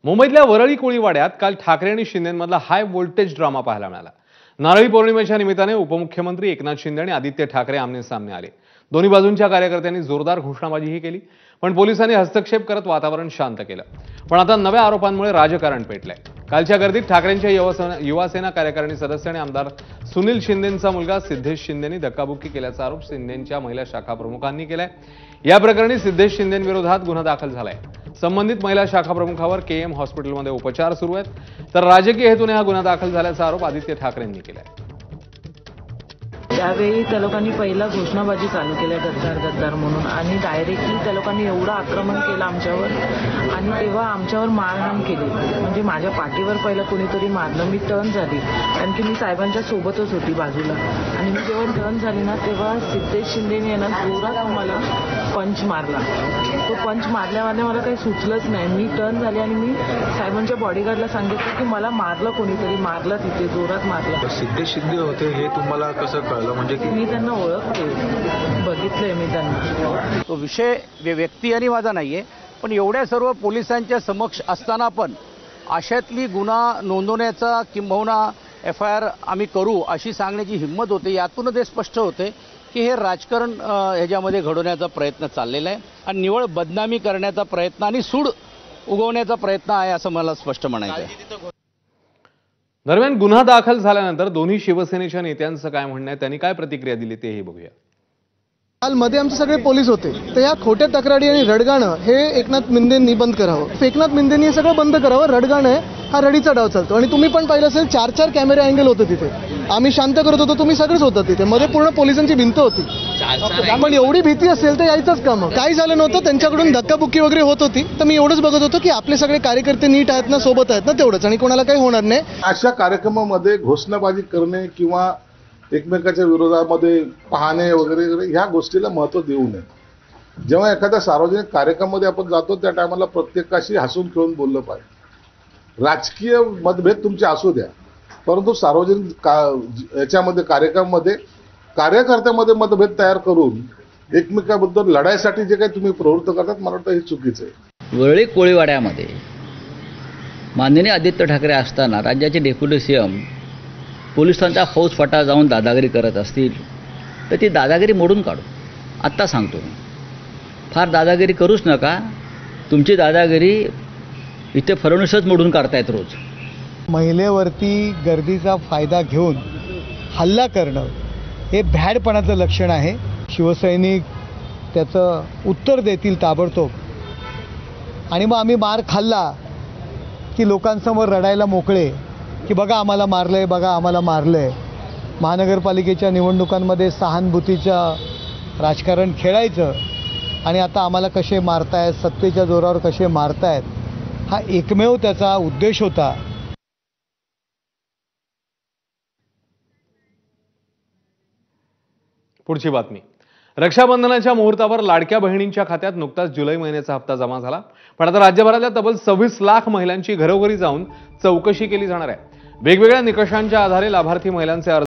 मुंबईतल्या वरळी कोळीवाड्यात काल ठाकरे आणि शिंदेमधला हाय व्होल्टेज ड्रामा पाहायला मिळाला। नारळी पौर्णिमेच्या निमित्ताने उपमुख्यमंत्री एकनाथ शिंदे आणि आदित्य ठाकरे आमने सामने आले। दोन्ही बाजूंच्या कार्यकर्त्यांनी जोरदार घोषणाबाजीही केली, पण पोलिसांनी हस्तक्षेप करत वातावरण शांत केलं। पण आता नव्या आरोपांमुळे राजकारण पेटलंय। कालच्या गर्दीत ठाकरेंच्या युवासेना कार्यकारिणी सदस्य आणि आमदार सुनील शिंदेंचा मुलगा सिद्धेश शिंदेंनी धक्काबुक्की केल्याचा आरोप शिंदेंच्या महिला शाखा प्रमुखांनी केलाय। या प्रकरणी सिद्धेश शिंदेंविरोधात गुन्हा दाखल झालाय। संबंधित महिला शाखा प्रमुखावर केएम हॉस्पिटलमध्ये उपचार सुरू आहेत, तर राजकीय हेतूने हा गुन्हा दाखल झाल्याचा आरोप आदित्य ठाकरेंनी केलाय। त्यावेळी त्या लोकांनी पहिला घोषणाबाजी चालू केल्या गद्दार गद्दार म्हणून, आणि डायरेक्टली त्या लोकांनी एवढं आक्रमण केलं आमच्यावर, आणि तेव्हा आमच्यावर मारहाण केली। म्हणजे माझ्या पाठीवर पहिलं कोणीतरी मारलं, मी टर्न झाली, कारण की मी साहेबांच्या सोबतच होती बाजूला, आणि मी जेव्हा टर्न झाली ना तेव्हा सिद्धेश शिंदेने ना जोरात मला पंच मारला। तो पंच मारल्याने मला काही सुचलंच नाही। मी टर्न झाली आणि मी साहेबांच्या बॉडीगार्डला सांगितलं की मला मारलं, कोणीतरी मारलं, तिथे जोरात मारलं। सिद्धेश शिंदे होते हे तुम्हाला कसं कळलं? म्हणजे की मी त्यांना ओळखते, बघितलंय मी त्यांना। तो विषय व्यक्ती आणि माझा नाहीये, पण एवढ्या सर्व पोलिसांच्या समक्ष असताना पण अशातली गुन्हा नोंदवण्याचा किंबहुना FIR आम्ही करू अशी सांगण्याची हिंमत होते। यातूनच हे स्पष्ट होते की हे राजकारण ह्याच्यामध्ये घडवण्याचा प्रयत्न चाललेला आहे आणि निवळ बदनामी करण्याचा प्रयत्न आणि सूड उगवण्याचा प्रयत्न आहे असं मला स्पष्ट म्हणायचं आहे। दरम्यान गुन्हा दाखल झाल्यानंतर दोन्ही शिवसेनेच्या नेत्यांचं काय म्हणणं आहे, त्यांनी काय प्रतिक्रिया दिली तेही बघूया। काल मध्ये आमचे सगळे पोलीस होते, तर या खोट्या तक्रारी आणि रडगाणं हे एकनाथ मिंदेंनी बंद करावं। एकनाथ मिंदेंनी हे सगळं बंद करावं। रडगाणं आहे हा रडीचा डाव चालतो, आणि तुम्ही पण पाहिलं असेल 4 कॅमेरे अँगल होते तिथे। आम्ही शांत करत होतो, तुम्ही सगळेच होता तिथे, मध्ये पूर्ण पोलिसांची भिंत होती। पण एवढी भीती असेल तर यायचंच काम। काही झालं नव्हतं, त्यांच्याकडून धक्काबुक्की वगैरे होत होती, तर मी एवढंच बघत होतो की आपले सगळे कार्यकर्ते नीट आहेत ना, सोबत आहेत ना, तेवढंच, आणि कोणाला काही होणार नाही। अशा कार्यक्रमामध्ये घोषणाबाजी करणे किंवा एकमेकाच्या विरोधामध्ये पाहणे वगैरे ह्या गोष्टीला महत्त्व देऊ नये। जेव्हा एखाद्या सार्वजनिक कार्यक्रमामध्ये आपण जातो त्या टायमाला प्रत्येकाशी हसून खेळून बोललं पाहिजे। राजकीय मतभेद तुमचे असू द्या, परंतु सार्वजनिक याच्यामध्ये कार्यक्रमामध्ये कार्यकर्त्यामध्ये मतभेद तयार करून एकमेकाबद्दल लढाईसाठी जे काही तुम्ही प्रवृत्त करतात, मला वाटतं हे चुकीचं आहे। वरळी कोळीवाड्यामध्ये माननीय आदित्य ठाकरे असताना राज्याचे डेप्युटी CM पोलिसांचा फौजफाटा जाऊन दादागिरी करत असतील तर ती दादागिरी मोडून काढू। आत्ता सांगतो मी, फार दादागिरी करूच नका। तुमची दादागिरी इथे फडणवीसच मोडून काढतायत रोज। महिलेवरती गर्दीचा फायदा घेऊन हल्ला करणं हे भ्याडपणाचं लक्षण आहे। शिवसैनिक त्याचं उत्तर देतील ताबडतोब, आणि मग आम्ही मार खाल्ला की लोकांसमोर रडायला मोकळे की बघा आम्हाला मारलंय, बघा आम्हाला मारलंय। महानगरपालिकेच्या निवडणुकांमध्ये सहानुभूतीचं राजकारण खेळायचं, आणि आता आम्हाला कसे मारतायत, सत्तेच्या जोरावर कसे मारतायत, हा एकमेव त्याचा उद्देश होता। पुढची बातमी। रक्षाबंधनाच्या मुहूर्तावर लाडक्या बहिणींच्या खात्यात नुकताच जुलै महिन्याचा हप्ता जमा झाला, पण आता राज्यभरातल्या तब्बल 26 लाख महिलांची घरोघरी जाऊन चौकशी केली जाणार आहे। वेगवेगळ्या निकषांच्या आधारे लाभार्थी महिलांचे अर्ज